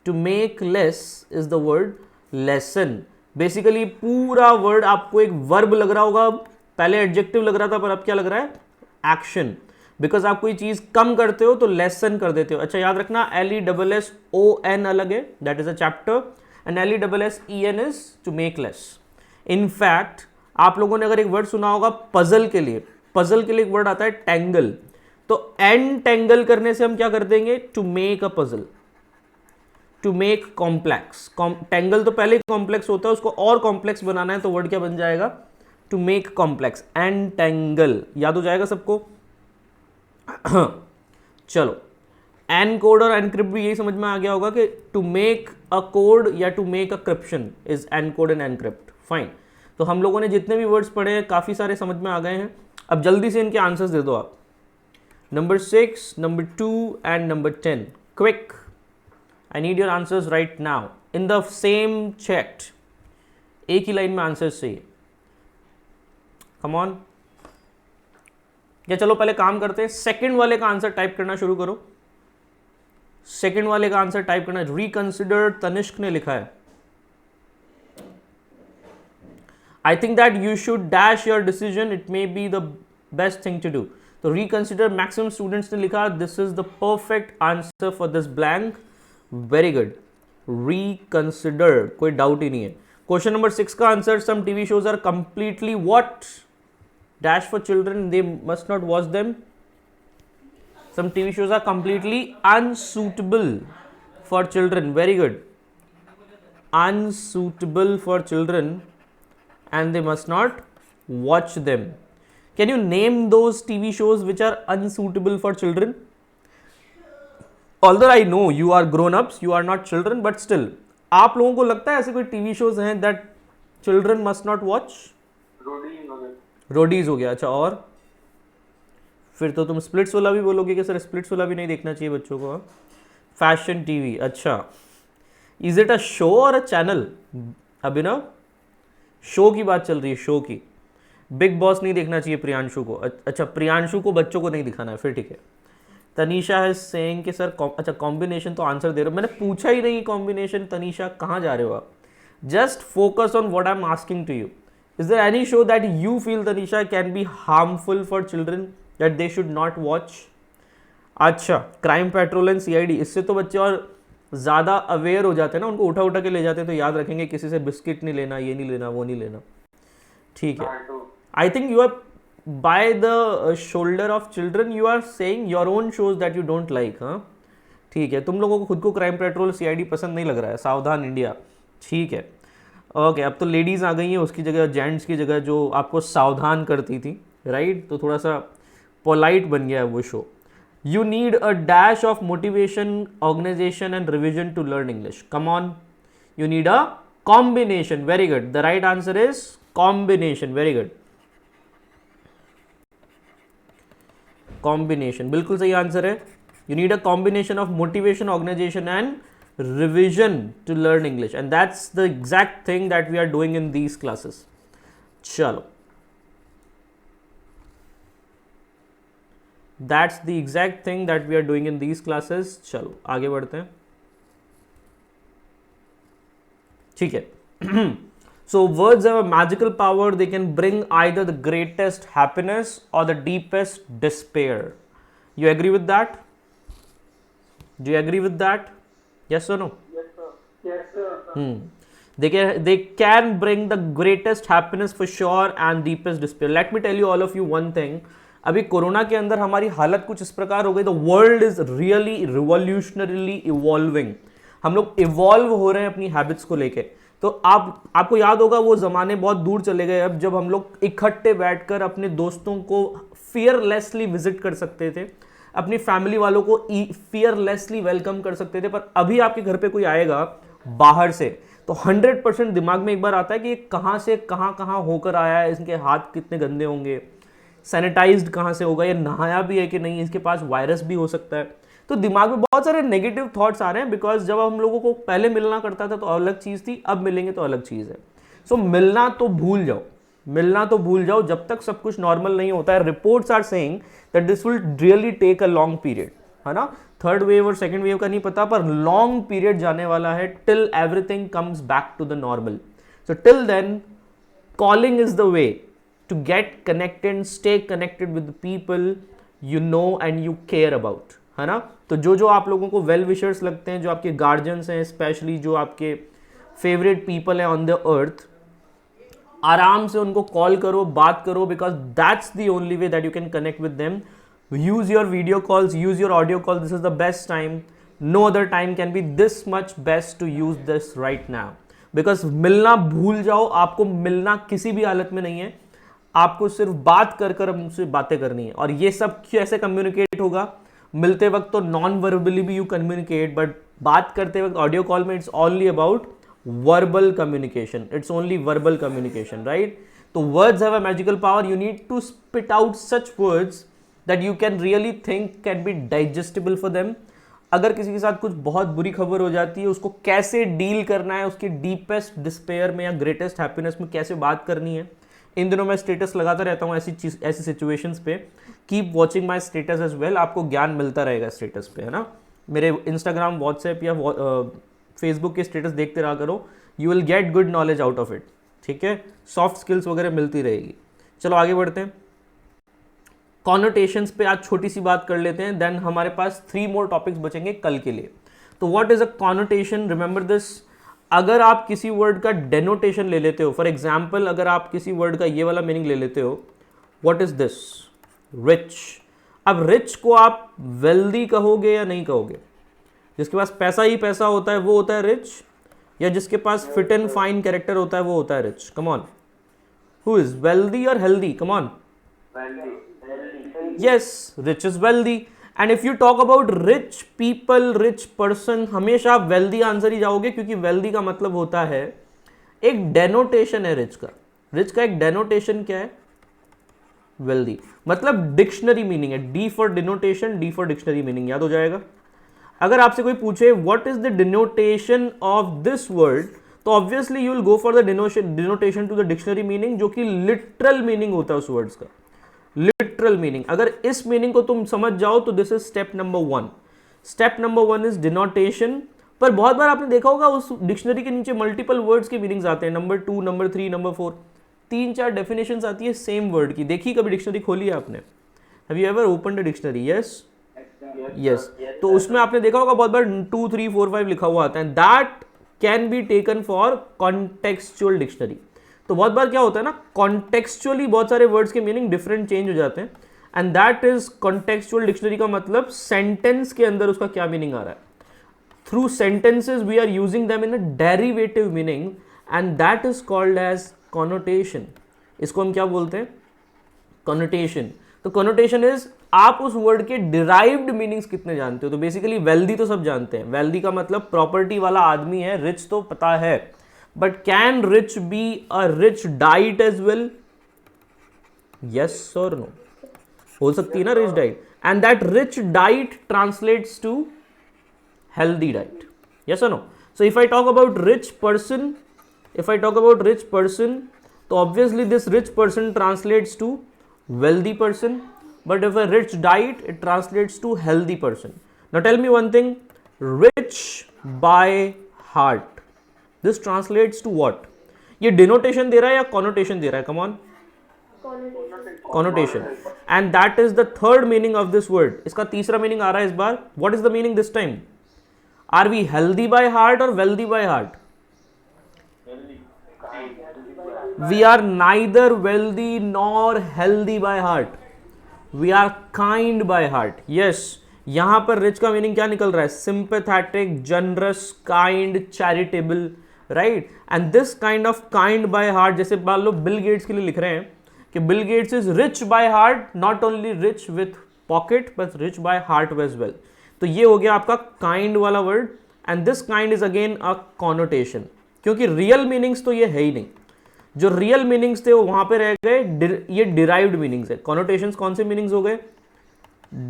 To make less is the word lesson. Basically पूरा वर्ड आपको एक वर्ब लग रहा होगा. पहले एडजेक्टिव लग रहा था पर अब क्या लग रहा है? एक्शन. बिकॉज आप कोई चीज कम करते हो तो लेसन कर देते हो. अच्छा, याद रखना, LESSON अलग है, that is a chapter, and LESSEN is to make less. In fact आप लोगों ने अगर एक वर्ड सुना होगा पजल के लिए, पजल के लिए एक वर्ड आता है टेंगल. तो एनटेंगल करने से हम क्या कर देंगे? To make a puzzle, to make complex. Tangle तो पहले कॉम्प्लेक्स होता है, उसको और कॉम्प्लेक्स बनाना है तो वर्ड क्या बन जाएगा? To make complex. एनटेंगल. याद हो जाएगा सबको? चलो, एन कोड और एनक्रिप्ट भी यही समझ में आ गया होगा कि टू मेक अ कोड या to make a cryption is encode and encrypt. Fine. तो हम लोगों ने जितने भी वर्ड्स पढ़े हैं काफ़ी सारे समझ में आ गए हैं. अब जल्दी से इनके आंसर्स दे दो आप. Number 6, number 2 and number 10. Quick, I need your answers right now in the same chat. एक ही लाइन में आंसर्स चाहिए. Come on. या चलो पहले काम करते हैं, सेकंड वाले का आंसर टाइप करना शुरू करो. सेकंड वाले का आंसर टाइप करना. रिकंसिडर तनिष्क ने लिखा है. I think that you should dash your decision, it may be the best thing to do. तो रिकंसिडर मैक्सिमम स्टूडेंट्स ने लिखा this is the perfect answer for this blank. Very good. Reconsider, कोई doubt ही नहीं है. Question number 6 का answer, some TV shows are completely what dash for children, they must not watch them. Some TV shows are completely unsuitable for children. Very good. Unsuitable for children and they must not watch them. Can you name those TV shows which are unsuitable for children? Although I know you are grown-ups, you are not children, but still, आप लोगों को लगता है ऐसे कोई TV shows हैं that children must not watch? Roadies हो गया. अच्छा, और फिर तो तुम स्प्लिट्स वाला भी बोलोगे कि सर स्प्लिट्स वाला भी नहीं देखना चाहिए बच्चों को. फैशन टीवी, अच्छा. इज इट अ शो और अ चैनल? अभिनव, शो की बात चल रही है, शो की. बिग बॉस नहीं देखना चाहिए प्रियांशु को. अच्छा, प्रियांशु को बच्चों को नहीं दिखाना है, फिर ठीक है. तनीषा है सेइंग कि सर अच्छा कॉम्बिनेशन तो आंसर दे रहे हो, मैंने पूछा ही नहीं कॉम्बिनेशन. तनीषा कहाँ जा रहे हो आप? Just focus on what I am asking to you. Is there any show that you feel, Tanisha, can be harmful for children that they should not watch? अच्छा, क्राइम पेट्रोल एंड सीआईडी, इससे तो बच्चे और ज़्यादा aware हो जाते हैं ना, उनको उठा उठा के ले जाते हैं तो याद रखेंगे किसी से बिस्किट नहीं लेना, ये नहीं लेना, वो नहीं लेना. ठीक है. I think you are by the shoulder of children you are saying your own shows that you don't like. हाँ ठीक है, तुम लोगों को खुद को क्राइम पेट्रोल सीआईडी पसंद नहीं लग रहा है. सावधान इंडिया, ठीक है. ओके, अब तो लेडीज़ आ गई हैं उसकी जगह, जेंट्स की जगह जो आपको सावधान करती थी, राइट. तो थोड़ा सा पोलाइट बन गया है वो शो. You need a dash of motivation, organisation and revision to learn English. Come on, you need a combination. Very good, the right answer is combination. Very good, combination बिल्कुल सही आंसर है. You need a combination of motivation, organisation and revision to learn English, and that's the exact thing that we are doing in these classes. Chalo, that's the exact thing that we are doing in these classes. चलो आगे बढ़ते हैं. ठीक है. So words have a magical power. They can bring either the greatest happiness or the deepest despair. You agree with that? Do you agree with that? Yes or no? Yes, sir. Yes, sir. They can bring the greatest happiness for sure and deepest despair. Let me tell you all of you one thing. अभी corona के अंदर हमारी हालत कुछ इस प्रकार हो गई. The world is really revolutionarily evolving. हम लोग इवॉल्व हो रहे हैं अपनी हैबिट्स को लेके. तो आपको याद होगा वो ज़माने बहुत दूर चले गए अब, जब हम लोग इकट्ठे बैठकर अपने दोस्तों को फियरलेसली विजिट कर सकते थे, अपनी फैमिली वालों को फियरलेसली वेलकम कर सकते थे. पर अभी आपके घर पे कोई आएगा बाहर से तो 100% दिमाग में एक बार आता है कि ये कहाँ से कहाँ होकर आया है, इसके हाथ कितने गंदे होंगे, सैनिटाइज्ड कहाँ से होगा, ये नहाया भी है कि नहीं, इसके पास वायरस भी हो सकता है. तो दिमाग में बहुत सारे नेगेटिव थॉट्स आ रहे हैं. बिकॉज जब हम लोगों को पहले मिलना करता था तो अलग चीज़ थी, अब मिलेंगे तो अलग चीज़ है. सो मिलना तो भूल जाओ, मिलना तो भूल जाओ जब तक सब कुछ नॉर्मल नहीं होता है. Reports are saying that this will really take a long period, है ना. थर्ड वेव और सेकंड वेव का नहीं पता, पर लॉन्ग पीरियड जाने वाला है till everything comes back to the normal. So till then calling is the way to get connected, stay connected with the people you know and you care about, है ना. तो जो आप लोगों को वेल विशर्स लगते हैं, जो आपके गार्जियंस हैं, स्पेशली जो आपके फेवरेट पीपल हैं ऑन द अर्थ, आराम से उनको कॉल करो, बात करो, because that's the only way that you can connect with them. Use your video calls, use your audio call. This is the best time. No other time can be this much best to use this right now. Because मिलना भूल जाओ, आपको मिलना किसी भी हालत में नहीं है. आपको सिर्फ बात कर कर हमसे बातें करनी है. और ये सब कैसे कम्युनिकेट होगा? मिलते वक्त तो नॉन वर्बली भी यू कम्युनिकेट, बट बात करते वक्त ऑडियो कॉल में it's only about verbal communication. It's only verbal communication, right? So words have a magical power. You need to spit out such words that you can really think can be digestible for them. अगर किसी के साथ कुछ बहुत बुरी खबर हो जाती है, उसको कैसे डील करना है, उसकी डीपेस्ट डिस्पेयर में या ग्रेटेस्ट हैप्पीनेस में कैसे बात करनी है. इन दिनों मैं स्टेटस लगाता रहता हूँ ऐसी सिचुएशंस पे. Keep watching my status as well. आपको ज्ञान मिलता रहेगा स्टेटस पे, है ना. मेरे इंस्टाग्राम, व्हाट्सएप या फेसबुक के स्टेटस देखते रहा करो. You will get good knowledge out of it. ठीक है, सॉफ्ट स्किल्स वगैरह मिलती रहेगी. चलो आगे बढ़ते हैं. कॉनोटेशंस पे आज छोटी सी बात कर लेते हैं, देन हमारे पास 3 मोर टॉपिक्स बचेंगे कल के लिए. तो what is a connotation? Remember this. अगर आप किसी वर्ड का डेनोटेशन ले लेते हो, फॉर एग्जाम्पल अगर आप किसी वर्ड का ये वाला मीनिंग ले लेते हो, व्हाट इज दिस? रिच. अब रिच को आप वेल्दी कहोगे या नहीं कहोगे? जिसके पास पैसा ही पैसा होता है वो होता है रिच, या जिसके पास फिट एंड फाइन कैरेक्टर होता है वो होता है rich? Come on, who is wealthy और healthy? Come on. Yes, rich is wealthy. And if you talk about rich people, rich person, हमेशा आप wealthy आंसर ही जाओगे, क्योंकि wealthy का मतलब होता है एक डेनोटेशन है रिच का. रिच का एक डेनोटेशन क्या है? wealthy. मतलब डिक्शनरी मीनिंग है. D for denotation, D for dictionary meaning. याद हो जाएगा. अगर आपसे कोई पूछे what is the denotation of this word, तो obviously you will go for the denotation to the dictionary meaning, जो कि लिटरल मीनिंग होता है उस वर्ड्स का. Literal meaning. अगर इस मीनिंग को तुम समझ जाओ तो this is step number 1. Step number 1 is denotation. पर बहुत बार आपने देखा होगा उस डिक्शनरी के नीचे मल्टीपल वर्ड्स के मीनिंग्स आते हैं. नंबर 2, नंबर 3, नंबर 4, 3-4 डेफिनेशंस आती है सेम वर्ड की. देखी कभी डिक्शनरी खोली है आपने? Have you ever opened a dictionary? Yes, yes. तो उसमें आपने देखा होगा बहुत बार 2, 3, 4, 5 लिखा हुआ आता है. That can be taken for contextual dictionary. तो बहुत बार क्या होता है ना, कॉन्टेक्सचुअली बहुत सारे वर्ड्स के मीनिंग डिफरेंट चेंज हो जाते हैं, and that is contextual dictionary का मतलब सेंटेंस के अंदर उसका क्या मीनिंग आ रहा है. Through sentences we are using them in a derivative meaning, and that is called as connotation. इसको हम क्या बोलते हैं? कॉनोटेशन. तो कॉनोटेशन इज आप उस वर्ड के डिराइव्ड मीनिंग्स कितने जानते हो. तो बेसिकली वेल्दी तो सब जानते हैं. वेल्दी का मतलब प्रॉपर्टी वाला आदमी है. रिच तो पता है, but can rich be a rich diet as well? Yes or no? हो सकती है ना rich diet, and that rich diet translates to healthy diet. Yes or no? So if I talk about rich person, तो obviously this rich person translates to wealthy person, but if a rich diet, it translates to healthy person. Now tell me one thing, rich by heart, this translates to what? ये denotation दे रहा है या connotation दे रहा है? Come on, connotation. And that is the third meaning of this word. इसका तीसरा मीनिंग आ रहा है इस बार. What is the meaning this time? Are we healthy by heart और wealthy by heart? We are neither wealthy nor healthy by heart. We are kind by heart. Yes, यहां पर रिच का मीनिंग क्या निकल रहा है? Sympathetic, generous, kind, charitable, right. And this kind of kind by heart, जैसे मान लो Bill Gates के लिए लिख रहे हैं कि Bill Gates is rich by heart, not only rich with pocket but rich by heart as well. तो ये हो गया आपका काइंड वाला word, and this kind is again a connotation, क्योंकि रियल मीनिंग्स तो ये है ही नहीं. जो रियल मीनिंग्स थे वो वहां पे रह गए. ये डिराइव्ड मीनिंग्स है. कॉनोटेशंस कौन से मीनिंग्स हो गए?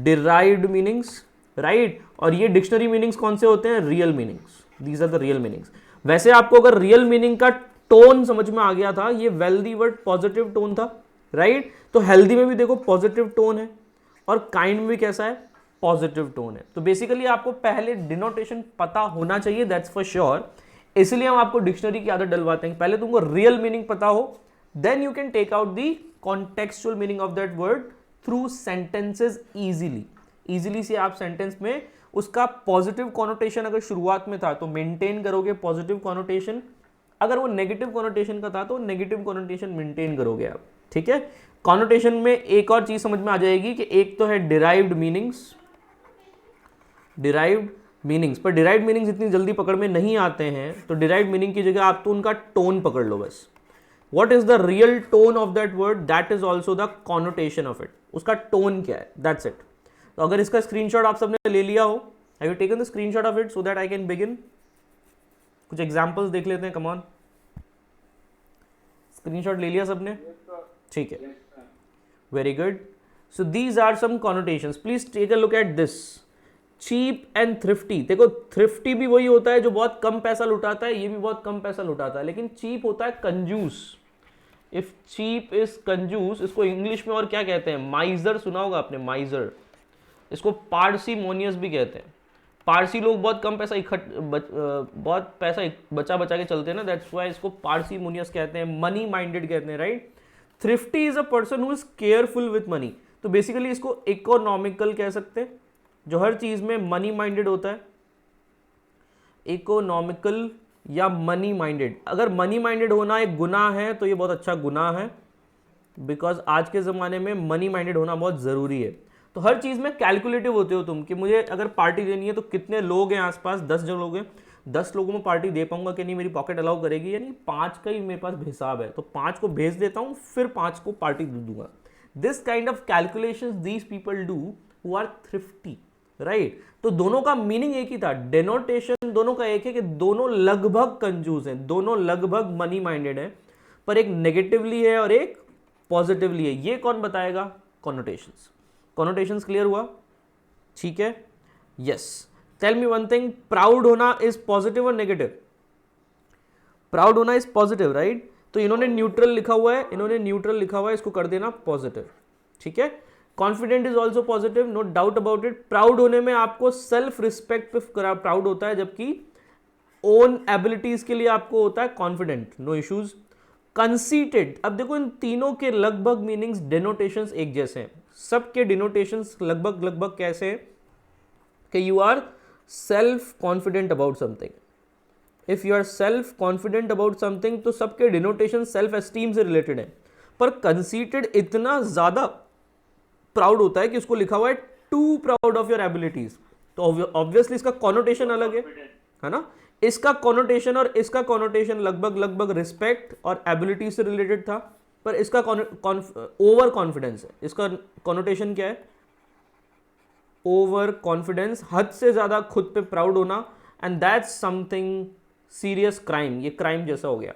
Derived meanings, right. और ये डिक्शनरी मीनिंग्स कौन से होते हैं? Real meanings. These are the real meanings. वैसे आपको अगर रियल मीनिंग का टोन समझ में आ गया था, ये वेल्दी वर्ड पॉजिटिव टोन था, राइट. तो हेल्दी में भी देखो पॉजिटिव टोन है, और काइंड में भी कैसा है? पॉजिटिव टोन है. तो बेसिकली आपको पहले डिनोटेशन पता होना चाहिए, दैट्स फॉर श्योर. इसलिए हम आपको डिक्शनरी की आदत डलवाते हैं. पहले तुमको रियल मीनिंग पता हो, then you can take out the contextual meaning of that word through sentences easily. Easily से आप सेंटेंस में उसका पॉजिटिव कॉनोटेशन अगर शुरुआत में था तो मेंटेन करोगे पॉजिटिव कॉनोटेशन. अगर वो नेगेटिव कॉनोटेशन का था तो नेगेटिव कॉनोटेशन मेंटेन करोगे आप. ठीक है. कॉनोटेशन में एक और चीज समझ में आ जाएगी कि एक तो है डिराइव्ड मीनिंग्स. डिराइव्ड मीनिंग्स, पर डिराइव्ड मीनिंग्स इतनी जल्दी पकड़ में नहीं आते हैं, तो डिराइव्ड मीनिंग की जगह आप तो उनका टोन पकड़ लो बस. What is the real tone of that word? That is also the connotation of it. उसका टोन क्या है? That's it. तो अगर इसका स्क्रीनशॉट आप सबने ले लिया हो, have you taken the screenshot of it so that I can begin? कुछ एग्जाम्पल्स देख लेते हैं, कमॉन। स्क्रीनशॉट ले लिया सबने? ठीक है, very good. So these are some connotations, please take a look at this. Cheap and thrifty, देखो थ्रिफ्टी भी वही होता है जो बहुत कम पैसा लुटाता है, ये भी बहुत कम पैसा लुटाता है, लेकिन चीप होता है कंजूस। इफ चीप इज कंजूस, इसको इंग्लिश में और क्या कहते हैं? माइजर, सुना होगा आपने, माइजर। इसको पार्सीमोनियस भी कहते हैं। पारसी लोग बहुत कम पैसा बहुत पैसा बचा बचा के चलते हैं ना, दैट्स व्हाई इसको पार्सीमोनियस कहते हैं, मनी माइंडेड कहते हैं, right. Thrifty is a person who is careful with money. तो बेसिकली इसको इकोनॉमिकल कह सकते हैं, जो हर चीज में मनी माइंडेड होता है। इकोनॉमिकल या मनी माइंडेड। अगर मनी माइंडेड होना एक गुनाह है तो ये बहुत अच्छा गुनाह है, बिकॉज आज के ज़माने में मनी माइंडेड होना बहुत ज़रूरी है। तो हर चीज़ में कैलकुलेटिव होते हो तुम, कि मुझे अगर पार्टी देनी है तो कितने लोग हैं आसपास, 10 जो लोग हैं, 10 लोगों में पार्टी दे पाऊंगा कि नहीं, मेरी पॉकेट अलाउ करेगी या नहीं, 5 का ही मेरे पास हिसाब है, तो 5 को भेज देता हूँ, फिर 5 को पार्टी दे दूंगा। This kind of calculations these people do who are thrifty, right. तो दोनों का मीनिंग एक ही था, डेनोटेशन दोनों का एक है कि दोनों लगभग कंजूस हैं, दोनों लगभग मनी माइंडेड हैं, पर एक नेगेटिवली है और एक पॉजिटिवली है। ये कौन बताएगा? कॉनोटेशंस। कॉनोटेशंस क्लियर हुआ? ठीक है, yes. Tell me one thing, proud होना इज पॉजिटिव और नेगेटिव? प्राउड होना इज पॉजिटिव, राइट। तो इन्होंने न्यूट्रल लिखा हुआ है, इन्होंने न्यूट्रल लिखा हुआ है, इसको कर देना पॉजिटिव, ठीक है। Confident is also positive, no doubt about it. Proud होने में आपको सेल्फ रिस्पेक्ट पे प्राउड होता है, जबकि ओन एबिलिटीज के लिए आपको होता है कॉन्फिडेंट, नो इश्यूज। कंसीटेड, अब देखो इन तीनों के लगभग मीनिंग्स, डिनोटेशंस एक जैसे हैं, सबके डिनोटेशंस लगभग लगभग कैसे हैं कि you are self confident about something. If you are self confident about something तो सबके डिनोटेशन सेल्फ एस्टीम से रिलेटेड है। पर कंसीटेड इतना ज्यादा प्राउड होता है कि उसको लिखा हुआ है too proud of your abilities, तो ऑब्वियसली इसका कॉनोटेशन अलग है ना। इसका कॉनोटेशन और इसका कॉनोटेशन लगभग लगभग रिस्पेक्ट और एबिलिटी से रिलेटेड था, पर इसका ओवर कॉन्फिडेंस है। इसका कॉनोटेशन क्या है? ओवर कॉन्फिडेंस, हद से ज्यादा खुद पे प्राउड होना, and that's something serious crime, ये क्राइम जैसा हो गया।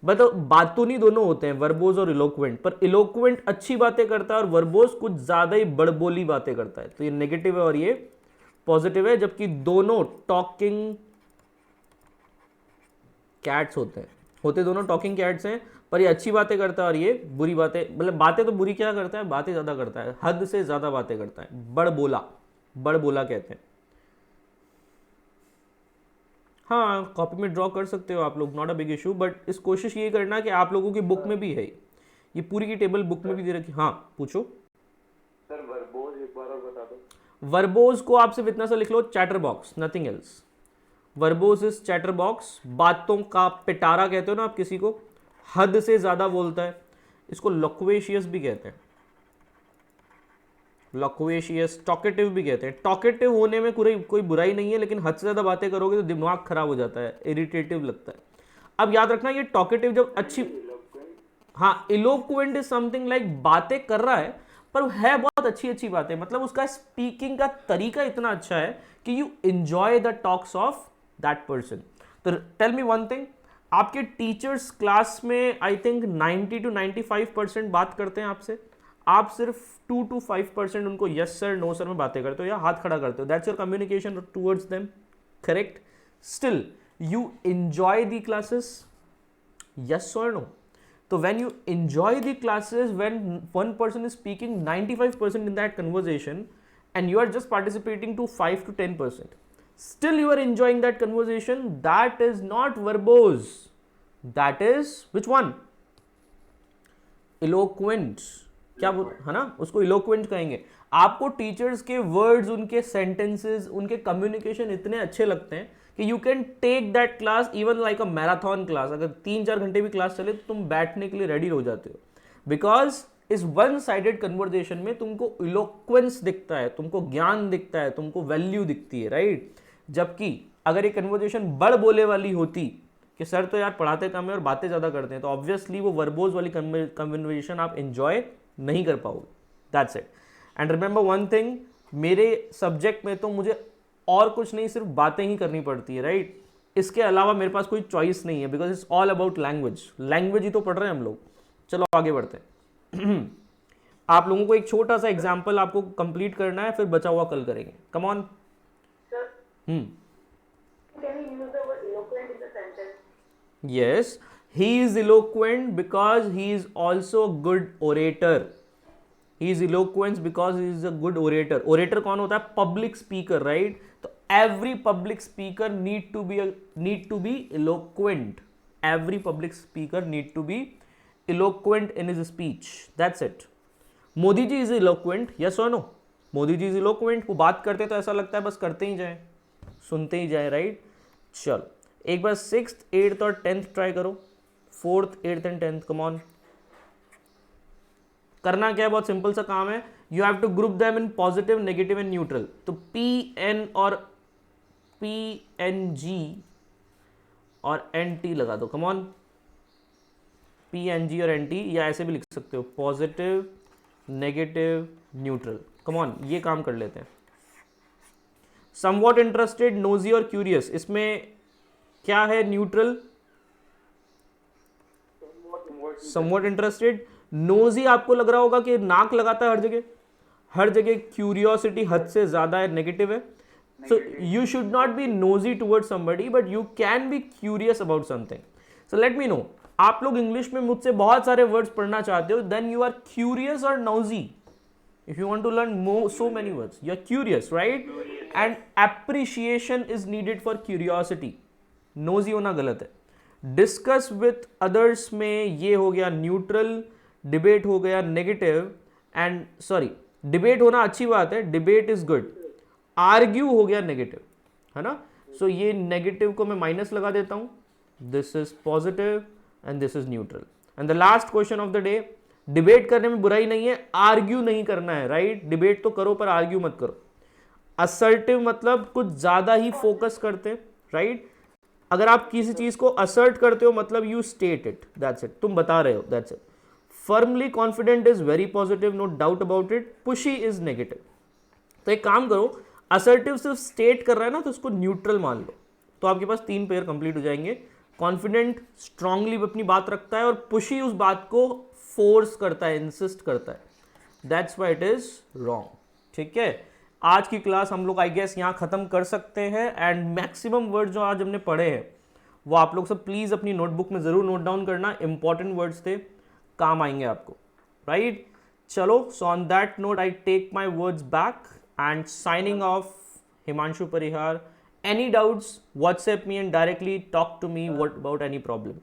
बट बातूनी दोनों होते हैं, वर्बोज और इलोक्वेंट, पर इलोक्वेंट अच्छी बातें करता है और वर्बोज कुछ ज्यादा ही बड़बोली बातें करता है, तो ये नेगेटिव है और ये पॉजिटिव है। जबकि दोनों टॉकिंग कैट्स होते दोनों टॉकिंग कैट्स हैं, पर ये अच्छी बातें करता है और ये बुरी बातें, मतलब बातें तो बुरी क्या करता है, बातें ज्यादा करता है, हद से ज्यादा बातें करता है, बड़बोला कहते हैं। हाँ, कॉपी में ड्रॉ कर सकते हो आप लोग, not a big issue, but इस कोशिश ये करना कि आप लोगों की बुक में भी है, ये पूरी की टेबल बुक में भी दे रखी। हाँ पूछो सर, वर्बोज एक बार और बता दो। वर्बोज को आप सिर्फ इतना सा लिख लो, chatter box, nothing else. Verbose is chatter box, बातों का पिटारा कहते हो ना आप किसी को, हद से ज्यादा बोलता है, इसको लोक्वेशियस भी कहते हैं, लोक्वेशियस, टॉकेटिव भी कहते हैं। टॉकेटिव होने में कोई बुराई नहीं है, लेकिन हद से ज्यादा बातें करोगे तो दिमाग खराब हो जाता है, इरिटेटिव लगता है। अब याद रखना, ये टॉकेटिव जब अच्छी, हाँ, इलोक्वेंट इज समथिंग लाइक बातें कर रहा है पर है बहुत अच्छी अच्छी बातें, मतलब उसका स्पीकिंग का तरीका इतना अच्छा है कि you enjoy the talks of that person. तो टेल मी वन थिंग, आपके टीचर्स क्लास में आई थिंक 90 to 95% बात करते हैं आपसे, आप सिर्फ 2 to 5% उनको यस सर नो सर में बातें करते हो या हाथ खड़ा करते हो, that's your communication towards them, correct. Still you enjoy the classes, yes or no? So when you enjoy the classes, when one person is speaking 95% in that conversation and you are just participating to 5 to 10%, still you are enjoying that conversation, that is not verbose, that is which one? Eloquent, क्या है ना, उसको eloquent कहेंगे। आपको teachers के words, उनके sentences, उनके communication इतने अच्छे लगते हैं कि you can take that class even like a marathon class. अगर 3-4 घंटे भी क्लास चले तो तुम बैठने के लिए रेडी हो जाते हो, बिकॉज इस वन साइडेड कन्वर्जेशन में तुमको इलोक्वेंस दिखता है, तुमको ज्ञान दिखता है, तुमको वैल्यू दिखती है, राइट। जबकि अगर ये कन्वर्जेशन बड़ बोले वाली होती कि सर तो यार पढ़ाते कम है और बातें ज़्यादा करते हैं, तो ऑब्वियसली वो वर्बोज वाली कन्वर्जेशन आप एंजॉय नहीं कर पाओगे, that's it. And remember one thing, मेरे सब्जेक्ट में तो मुझे और कुछ नहीं, सिर्फ बातें ही करनी पड़ती है, राइट। इसके अलावा मेरे पास कोई चॉइस नहीं है, because it's all about language. Language ही तो पढ़ रहे हैं हम लोग। चलो आगे बढ़ते हैं। आप लोगों को एक छोटा सा एग्जाम्पल आपको कंप्लीट करना है, फिर बचा हुआ कल करेंगे। Come on. Sir, can you use the word eloquent in the sentence? Yes, he is eloquent because he is also a good orator. He is eloquent because he is a good orator. Orator कौन होता है? Public speaker, right? तो every public speaker need to be eloquent. Every public speaker need to be eloquent in his speech. That's it. Modi ji is eloquent, yes और no? Modi ji is eloquent. वो बात करते तो ऐसा लगता है बस करते ही जाए, सुनते ही जाए, राइट? चल एक बार 6th 8th और 10th ट्राई करो। 4th 8th and 10th, come on. करना क्या है? बहुत सिंपल सा काम है। You have to group them in positive, negative and neutral. तो PN और PNG और NT लगा दो, कम ऑन। PNG और NT, या ऐसे भी लिख सकते हो, positive, negative, neutral. Come on, ये काम कर लेते हैं। समवॉट इंटरेस्टेड, नोजी और क्यूरियस, इसमें क्या है? न्यूट्रल। Somewhat interested. नोजी आपको लग रहा होगा कि नाक लगाता है हर जगह, हर जगह। क्यूरियोसिटी हद से ज्यादा है, नेगेटिव है। So you should not be nosy toward somebody, but you can be curious about something. So let me no, आप लोग इंग्लिश में मुझसे बहुत सारे वर्ड्स पढ़ना चाहते हो, देन यू आर क्यूरियस और nosy. If you want to learn so many words, you are curious, right? And appreciation is needed for curiosity. Nosy होना गलत है। डिस्कस विथ अदर्स में ये हो गया न्यूट्रल, डिबेट हो गया नेगेटिव, एंड सॉरी, डिबेट होना अच्छी बात है, डिबेट इज गुड। आर्ग्यू हो गया नेगेटिव, है ना? सो ये नेगेटिव को मैं माइनस लगा देता हूं। This is positive and this is neutral. And the last question of the day, debate करने में बुराई नहीं है, आर्ग्यू नहीं करना है, राइट? डिबेट तो करो पर आर्ग्यू मत करो। असर्टिव मतलब कुछ ज्यादा ही फोकस करते, राइट? अगर आप किसी चीज को असर्ट करते हो मतलब you state it, that's it, तुम बता रहे हो, that's it. Firmly confident is very positive, no doubt about it. Pushy is negative. तो एक काम करो, असर्टिव सिर्फ स्टेट कर रहा है ना, तो उसको न्यूट्रल मान लो, तो आपके पास 3 पेयर कंप्लीट हो जाएंगे। कॉन्फिडेंट स्ट्रांगली अपनी बात रखता है, और पुशी उस बात को फोर्स करता है, इंसिस्ट करता है। That's why it is wrong. ठीक है, आज की क्लास हम लोग आई गेस यहाँ खत्म कर सकते हैं। एंड मैक्सिमम वर्ड जो आज हमने पढ़े हैं वो आप लोग सब प्लीज अपनी नोटबुक में जरूर नोट डाउन करना। इंपॉर्टेंट वर्ड्स थे, काम आएंगे आपको, राइट? चलो, so on that note I take my words back and signing off, Himanshu Parihar. Any doubts, WhatsApp me and directly talk to me what about any problem.